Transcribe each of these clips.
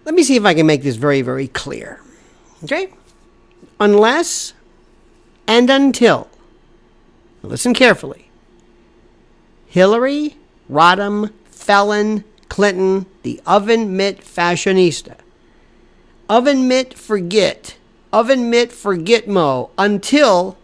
Let me see if I can make this very, very clear. Okay? Unless and until, listen carefully, Hillary Rodham Felon Clinton, the oven mitt fashionista, oven mitt forget mo, until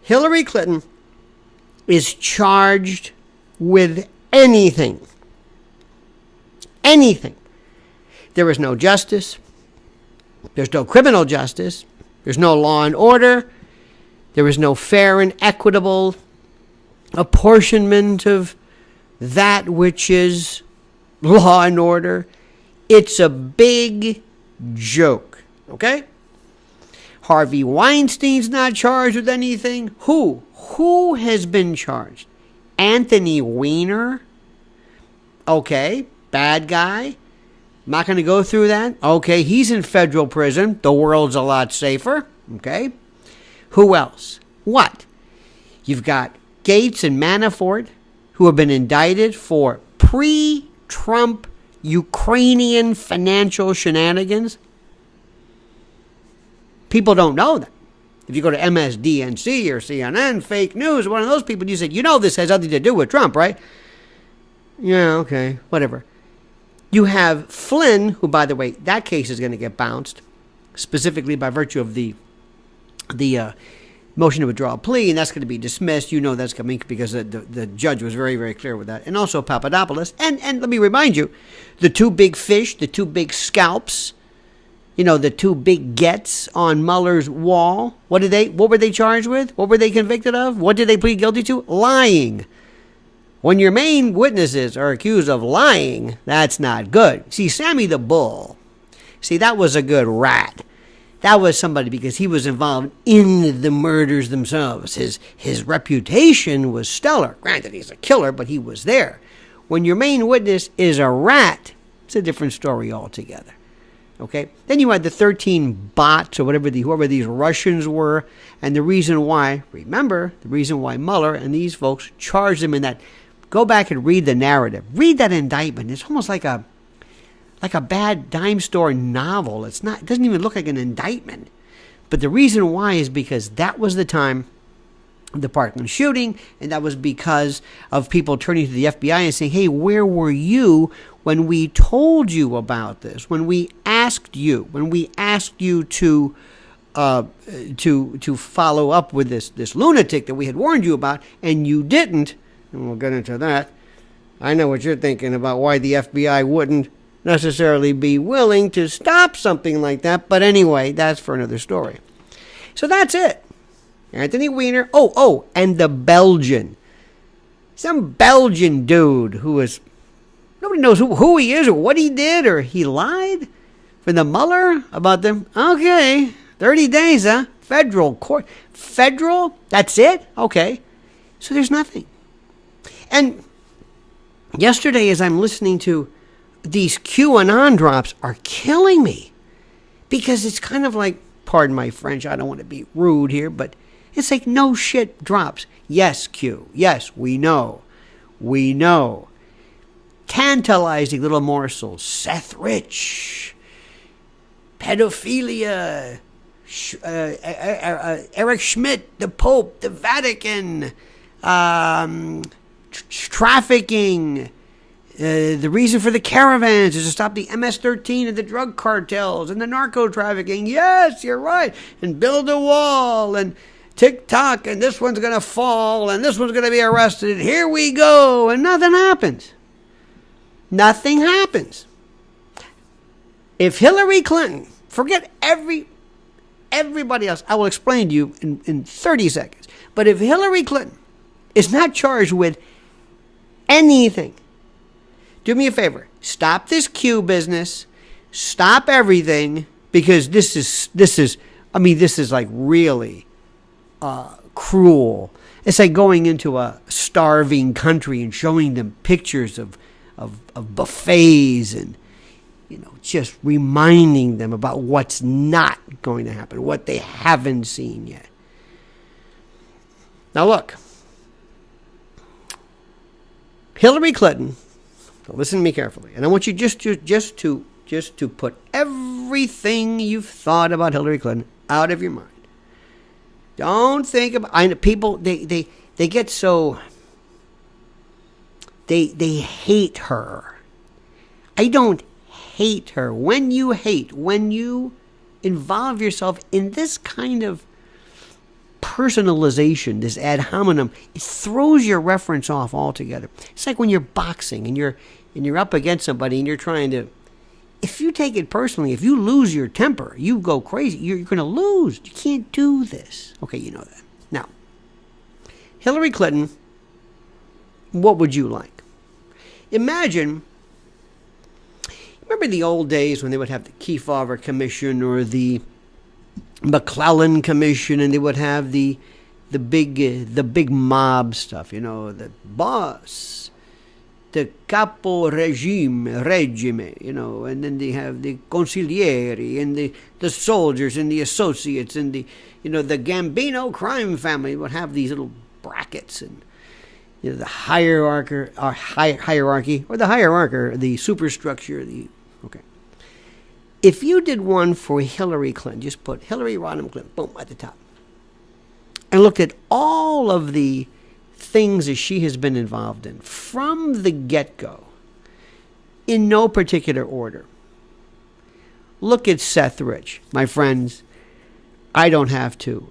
Hillary Clinton is charged with anything. Anything. There is no justice. There's no criminal justice. There's no law and order. There is no fair and equitable apportionment of that which is law and order. It's a big joke. Okay? Harvey Weinstein's not charged with anything. Who? Who has been charged? Anthony Weiner? Okay, bad guy. I'm not going to go through that. Okay, he's in federal prison. The world's a lot safer. Okay. Who else? What? You've got Gates and Manafort, who have been indicted for pre-Trump Ukrainian financial shenanigans. People don't know that. If you go to MSDNC or CNN, fake news, one of those people, you say, this has nothing to do with Trump, right? Yeah, okay, whatever. You have Flynn, who, by the way, that case is going to get bounced, specifically by virtue of the motion to withdraw a plea, and that's going to be dismissed. That's coming because the judge was very, very clear with that. And also Papadopoulos. And let me remind you, the two big fish, the two big scalps, the two big gets on Mueller's wall. What were they charged with? What were they convicted of? What did they plead guilty to? Lying. When your main witnesses are accused of lying, that's not good. See, Sammy the Bull, that was a good rat. That was somebody because he was involved in the murders themselves. His reputation was stellar. Granted, he's a killer, but he was there. When your main witness is a rat, it's a different story altogether. Okay? Then you had the 13 bots or whoever these Russians were, and the reason why Mueller and these folks charged them in that. Go back and read the narrative. Read that indictment. It's almost like a bad dime store novel. It doesn't even look like an indictment. But the reason why is because that was the time of the Parkland shooting, and that was because of people turning to the FBI and saying, hey, where were you when we told you about this? When we asked you to follow up with this lunatic that we had warned you about, and you didn't. And we'll get into that. I know what you're thinking about why the FBI wouldn't necessarily be willing to stop something like that. But anyway, that's for another story. So that's it. Anthony Weiner. Oh, and the Belgian. Some Belgian dude who is, nobody knows who he is or what he did or he lied for the Mueller about them. Okay, 30 days, huh? Federal court. Federal? That's it? Okay. So there's nothing. And yesterday, as I'm listening to these QAnon drops, are killing me. Because it's kind of like, pardon my French, I don't want to be rude here, but it's like no shit drops. Yes, Q. Yes, we know. We know. Tantalizing little morsels. Seth Rich. Pedophilia. Eric Schmidt, the Pope, the Vatican. Trafficking. The reason for the caravans is to stop the MS-13 and the drug cartels and the narco trafficking. Yes, you're right. And build a wall and TikTok and this one's going to fall and this one's going to be arrested. Here we go. And nothing happens. Nothing happens. If Hillary Clinton, forget everybody else, I will explain to you in 30 seconds. But if Hillary Clinton is not charged with anything, do me a favor. Stop this Q business. Stop everything, because this is like really cruel. It's like going into a starving country and showing them pictures of buffets and, just reminding them about what's not going to happen, what they haven't seen yet. Now look, Hillary Clinton, listen to me carefully, and I want you just to just to put everything you've thought about Hillary Clinton out of your mind. Don't think about. I know people. They get so. They hate her. I don't hate her. When you involve yourself in this kind of personalization, this ad hominem, it throws your reference off altogether. It's like when you're boxing and you're up against somebody and you're trying to. If you take it personally, if you lose your temper, you go crazy. You're going to lose. You can't do this. Okay, you know that. Now, Hillary Clinton, what would you like? Imagine, remember the old days when they would have the Kefauver Commission or the McClellan Commission, and they would have the big mob stuff, the boss, the capo regime, and then they have the consiglieri and the soldiers and the associates and the Gambino crime family would have these little brackets and the hierarchy or the superstructure. Okay. If you did one for Hillary Clinton, just put Hillary Rodham Clinton, boom, at the top, and looked at all of the things that she has been involved in from the get-go, in no particular order. Look at Seth Rich. My friends, I don't have to.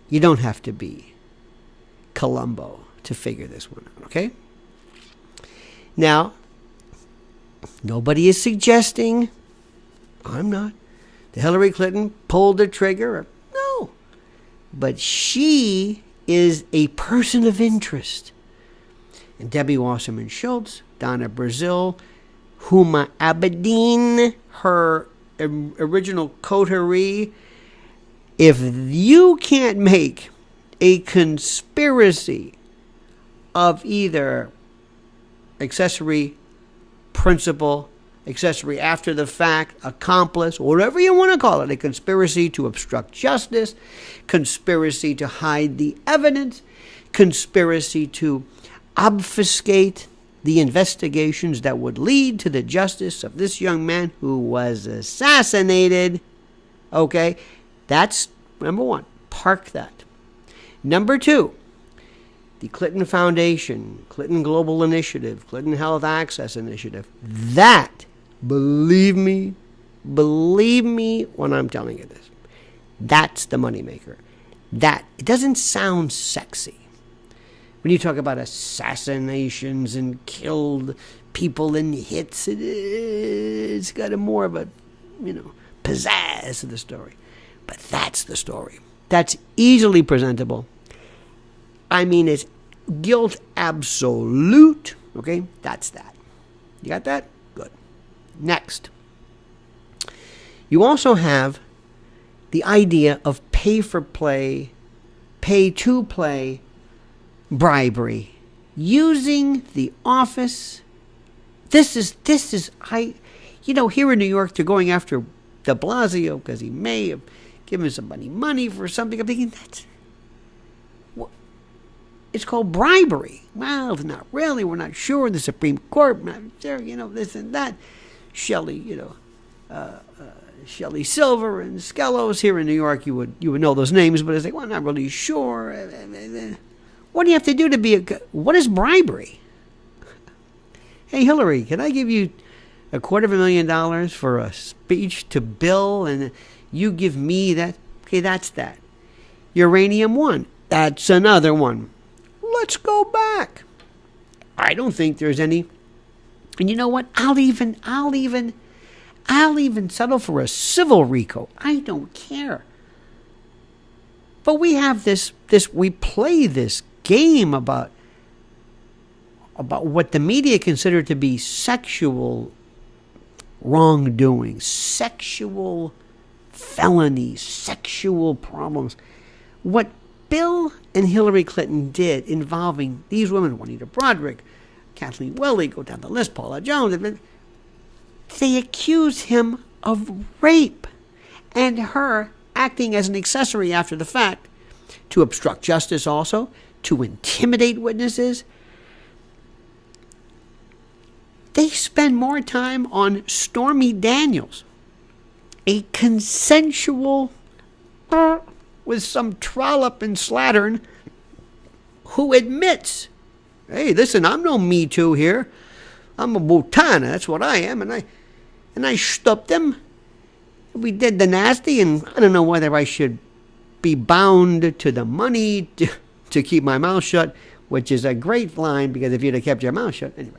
You don't have to be Columbo to figure this one out, okay? Now, nobody is suggesting, I'm not, that Hillary Clinton pulled the trigger. No. But she is a person of interest. And Debbie Wasserman Schultz, Donna Brazil, Huma Abedin, her original coterie. If you can't make a conspiracy of either accessory principal, accessory after the fact, accomplice, whatever you want to call it, a conspiracy to obstruct justice, conspiracy to hide the evidence, conspiracy to obfuscate the investigations that would lead to the justice of this young man who was assassinated. Okay, that's number one. Park that. Number two, the Clinton Foundation, Clinton Global Initiative, Clinton Health Access Initiative. That, believe me when I'm telling you this, that's the moneymaker. That, it doesn't sound sexy. When you talk about assassinations and killed people in hits, it's got a more of a, pizzazz to the story. But that's the story. That's easily presentable. I mean, it's guilt absolute. Okay, that's that. You got that? Good. Next. You also have the idea of pay-to-play bribery. Using the office. This is here in New York, they're going after de Blasio because he may have given somebody money for something. I'm thinking, it's called bribery. Well, it's not really. We're not sure. The Supreme Court, not sure, this and that. Shelley Silver and Skelos here in New York, you would know those names, but it's like, well, I'm not really sure. What do you have to do to be what is bribery? Hey, Hillary, can I give you $250,000 for a speech to Bill and you give me that? Okay, that's that. Uranium One, that's another one. Let's go back. I don't think there's any. And you know what? I'll even settle for a civil RICO. I don't care. But we have we play this game about what the media consider to be sexual wrongdoing, sexual felonies, sexual problems. What Bill and Hillary Clinton did involving these women, Juanita Broderick, Kathleen Willey, go down the list, Paula Jones, they accused him of rape and her acting as an accessory after the fact to obstruct justice also, to intimidate witnesses. They spend more time on Stormy Daniels, a consensual with some trollop and slattern who admits, hey, listen, I'm no Me Too here. I'm a Butana. That's what I am. And I stopped them. We did the nasty, and I don't know whether I should be bound to the money to keep my mouth shut, which is a great line, because if you'd have kept your mouth shut, anyway.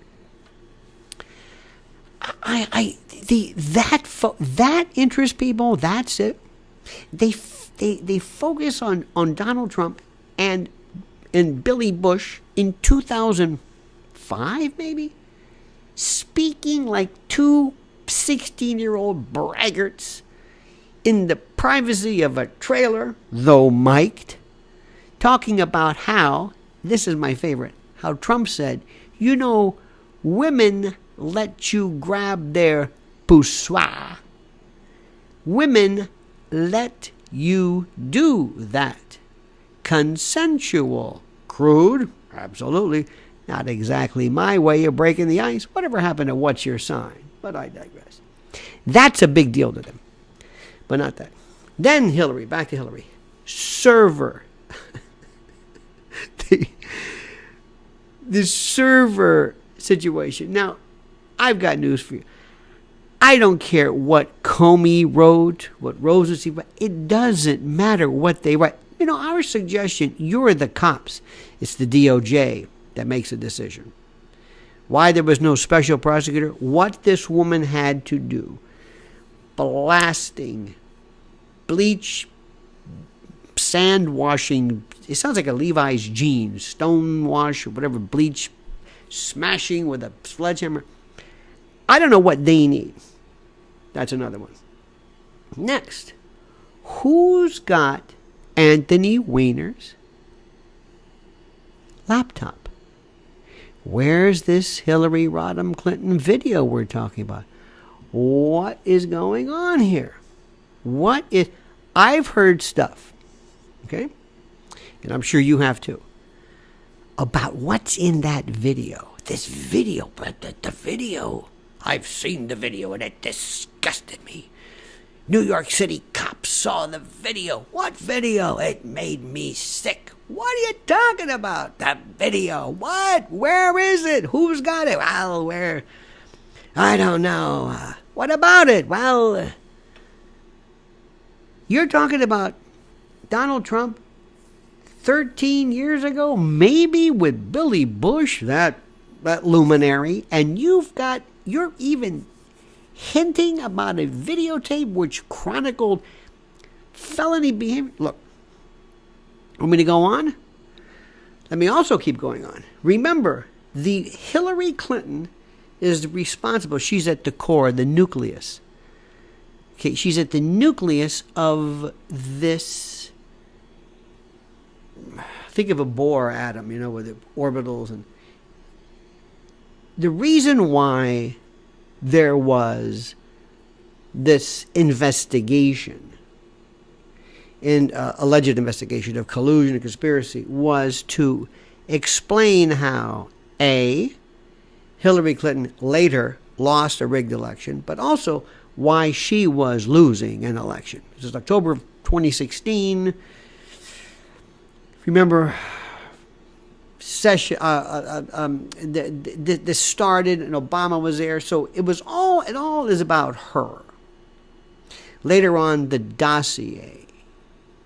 That interests people. That's it. They focus on Donald Trump and Billy Bush in 2005, maybe, speaking like two 16-year-old braggarts in the privacy of a trailer, though mic'd, talking about how, this is my favorite, how Trump said, you know, women let you grab their poussoir. Women let you do that. Consensual. Crude? Absolutely. Not exactly my way of breaking the ice. Whatever happened to what's your sign? But I digress. That's a big deal to them. But not that. Then Hillary, back to Hillary. Server. the server situation. Now, I've got news for you. I don't care what Comey wrote, what Rosenstein wrote. It doesn't matter what they write. You know, our suggestion, you're the cops. It's the DOJ that makes a decision. Why there was no special prosecutor? What this woman had to do. Blasting, bleach, sand washing. It sounds like a Levi's jeans. Stone wash or whatever. Bleach, smashing with a sledgehammer. I don't know what they need. That's another one. Next, who's got Anthony Weiner's laptop? Where's this Hillary Rodham Clinton video we're talking about? What is going on here? I've heard stuff, okay? And I'm sure you have too, about what's in that video. This video, but the video, I've seen the video and it disgusted me. New York City cops saw the video. What video? It made me sick. What are you talking about? The video. What? Where is it? Who's got it? Well, where? I don't know. What about it? Well, you're talking about Donald Trump 13 years ago, maybe with Billy Bush, that luminary, and you're even hinting about a videotape which chronicled felony behavior. Look, want me to go on? Let me also keep going on. Remember, the Hillary Clinton is responsible. She's at the core, the nucleus. Okay, she's at the nucleus of this. Think of a Bohr atom, with the orbitals. And the reason why there was this investigation, alleged investigation of collusion and conspiracy, was to explain how, A, Hillary Clinton later lost a rigged election, but also why she was losing an election. This is October of 2016. Remember, this started and Obama was there, so it all is about her. Later on, the dossier,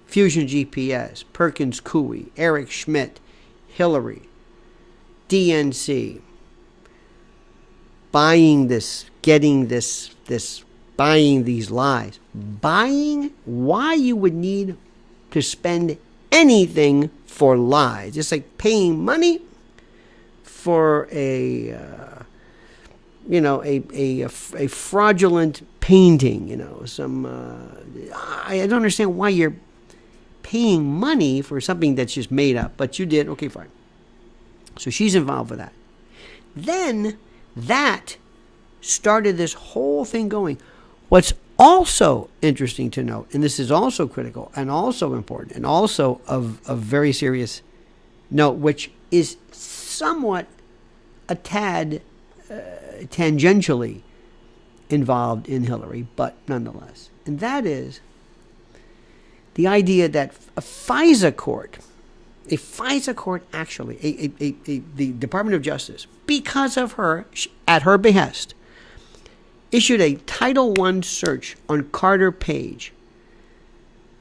Fusion GPS, Perkins Coie, Eric Schmidt, Hillary, DNC, buying this, getting this, buying these lies. Buying why you would need to spend anything for lies. It's like paying money for a fraudulent painting. I don't understand why you're paying money for something that's just made up, but you did. Okay, fine. So she's involved with that. Then that started this whole thing going. What's also interesting to note, and this is also critical and also important and also of very serious note, which is somewhat a tad tangentially involved in Hillary, but nonetheless. And that is the idea that a FISA court actually, the Department of Justice, because of her, at her behest, issued a Title I search on Carter Page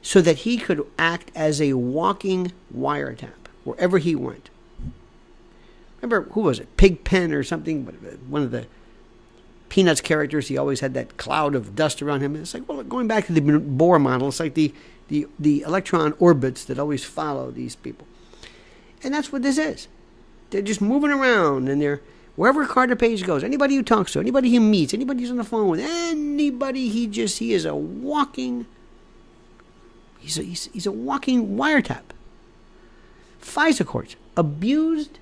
so that he could act as a walking wiretap wherever he went. Remember, who was it? Pigpen or something? One of the Peanuts characters, he always had that cloud of dust around him. It's like, well, going back to the Bohr model, it's like the electron orbits that always follow these people. And that's what this is. They're just moving around, and they're wherever Carter Page goes, anybody who talks to, anybody he meets, anybody who's on the phone with, anybody he is a walking, he's a walking wiretap. FISA courts abused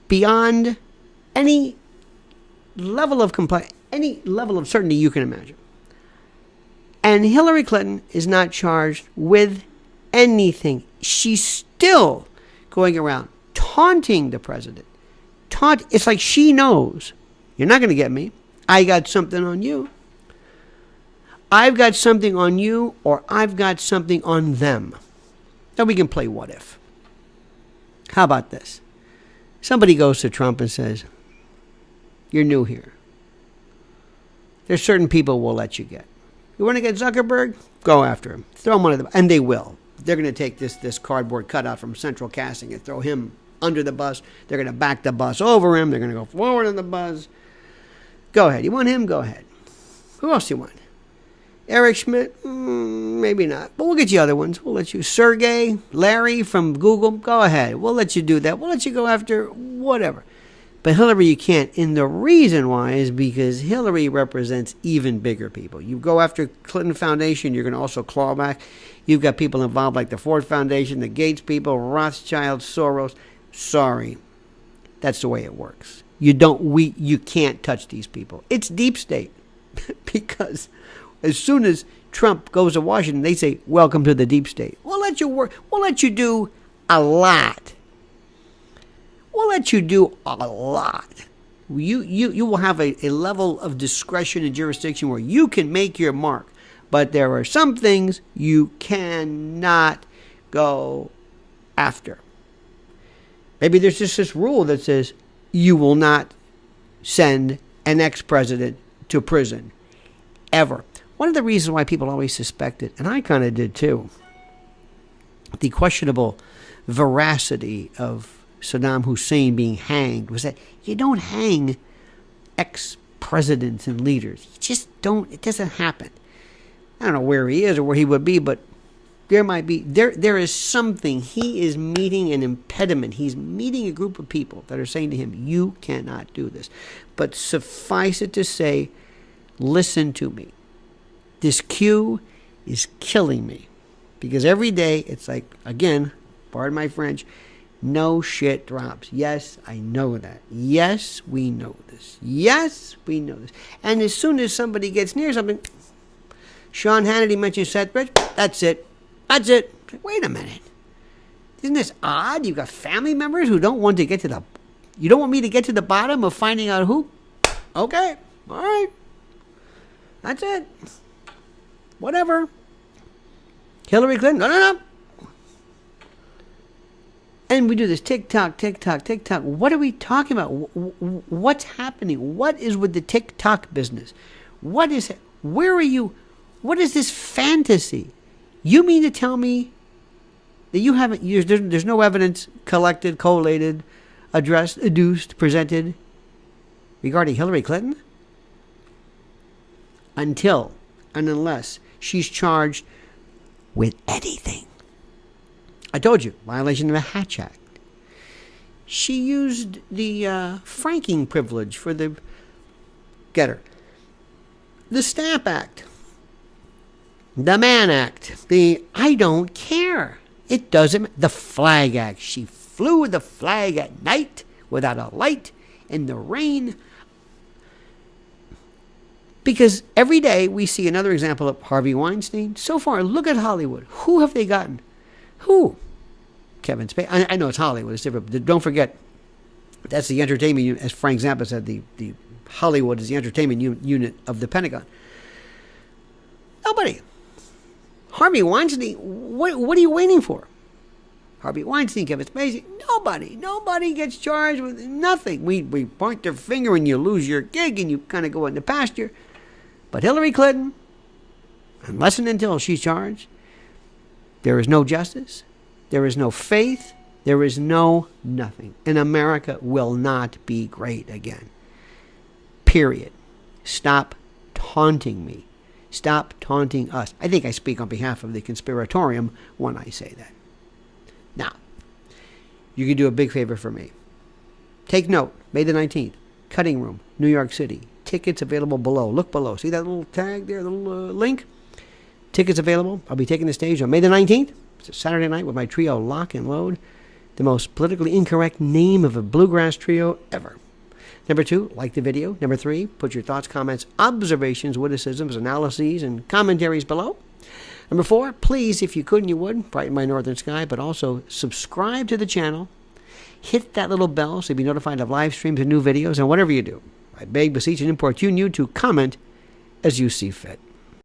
beyond any level of any level of certainty you can imagine. And Hillary Clinton is not charged with anything. She's still going around taunting the president. It's like she knows, you're not going to get me. I got something on you. I've got something on you, or I've got something on them. Now we can play what if. How about this? Somebody goes to Trump and says, you're new here. There's certain people we'll let you get. You want to get Zuckerberg? Go after him. Throw him under the... And they will. They're going to take this cardboard cutout from Central Casting and throw him under the bus. They're going to back the bus over him. They're going to go forward on the bus. Go ahead. You want him? Go ahead. Who else do you want? Eric Schmidt? Maybe not. But we'll get you other ones. We'll let you. Sergey, Larry from Google? Go ahead. We'll let you do that. We'll let you go after whatever. But Hillary, you can't. And the reason why is because Hillary represents even bigger people. You go after Clinton Foundation, you're going to also claw back. You've got people involved like the Ford Foundation, the Gates people, Rothschild, Soros. Sorry. That's the way it works. You can't touch these people. It's deep state. Because as soon as Trump goes to Washington, they say, welcome to the deep state. We'll let you work. We'll let you do a lot. We'll let you do a lot. You will have a level of discretion and jurisdiction where you can make your mark. But there are some things you cannot go after. Maybe there's just this rule that says you will not send an ex-president to prison. Ever. One of the reasons why people always suspected, and I kind of did too, the questionable veracity of Saddam Hussein being hanged was that you don't hang ex-presidents and leaders. You just don't. It doesn't happen. I don't know where he is or where he would be, but there might be. There is something. He is meeting an impediment. He's meeting a group of people that are saying to him, you cannot do this. But suffice it to say, listen to me. This queue is killing me. Because every day, it's like, again, pardon my French, no shit drops. Yes, I know that. Yes, we know this. Yes, we know this. And as soon as somebody gets near something, Sean Hannity mentioned Seth Rich, that's it. That's it. Wait a minute. Isn't this odd? You've got family members who don't want to get to the... You don't want me to get to the bottom of finding out who? Okay. All right. That's it. Whatever. Hillary Clinton? No. And we do this tick-tock, tick-tock, tick-tock. What are we talking about? What's happening? What is with the tick-tock business? What is it? Where are you? What is this fantasy? You mean to tell me that you haven't, there's no evidence collected, collated, addressed, adduced, presented regarding Hillary Clinton? Until and unless she's charged with anything. I told you, violation of the Hatch Act. She used the franking privilege for the getter. The Stamp Act. The Mann Act. The I don't care. It doesn't. The Flag Act. She flew the flag at night without a light in the rain. Because every day we see another example of Harvey Weinstein. So far, look at Hollywood. Who have they gotten? Who? Kevin Spacey. I know it's Hollywood. It's different. But don't forget, that's the entertainment, as Frank Zappa said, the Hollywood is the entertainment unit of the Pentagon. Nobody. Harvey Weinstein, what are you waiting for? Harvey Weinstein, Kevin Spacey, nobody gets charged with nothing. We point their finger and you lose your gig and you kind of go into pasture. But Hillary Clinton, unless and until she's charged, there is no justice, there is no faith, there is no nothing. And America will not be great again. Period. Stop taunting me. Stop taunting us. I think I speak on behalf of the conspiratorium when I say that. Now, you can do a big favor for me. Take note, May the 19th, Cutting Room, New York City. Tickets available below. Look below. See that little tag there, the little link? Tickets available. I'll be taking the stage on May the 19th. It's a Saturday night with my trio Lock and Load. The most politically incorrect name of a bluegrass trio ever. Number 2, like the video. Number 3, put your thoughts, comments, observations, witticisms, analyses, and commentaries below. Number 4, please, if you could and you would, brighten my northern sky, but also subscribe to the channel. Hit that little bell so you'll be notified of live streams and new videos, and whatever you do, I beg, beseech, and import you to comment as you see fit.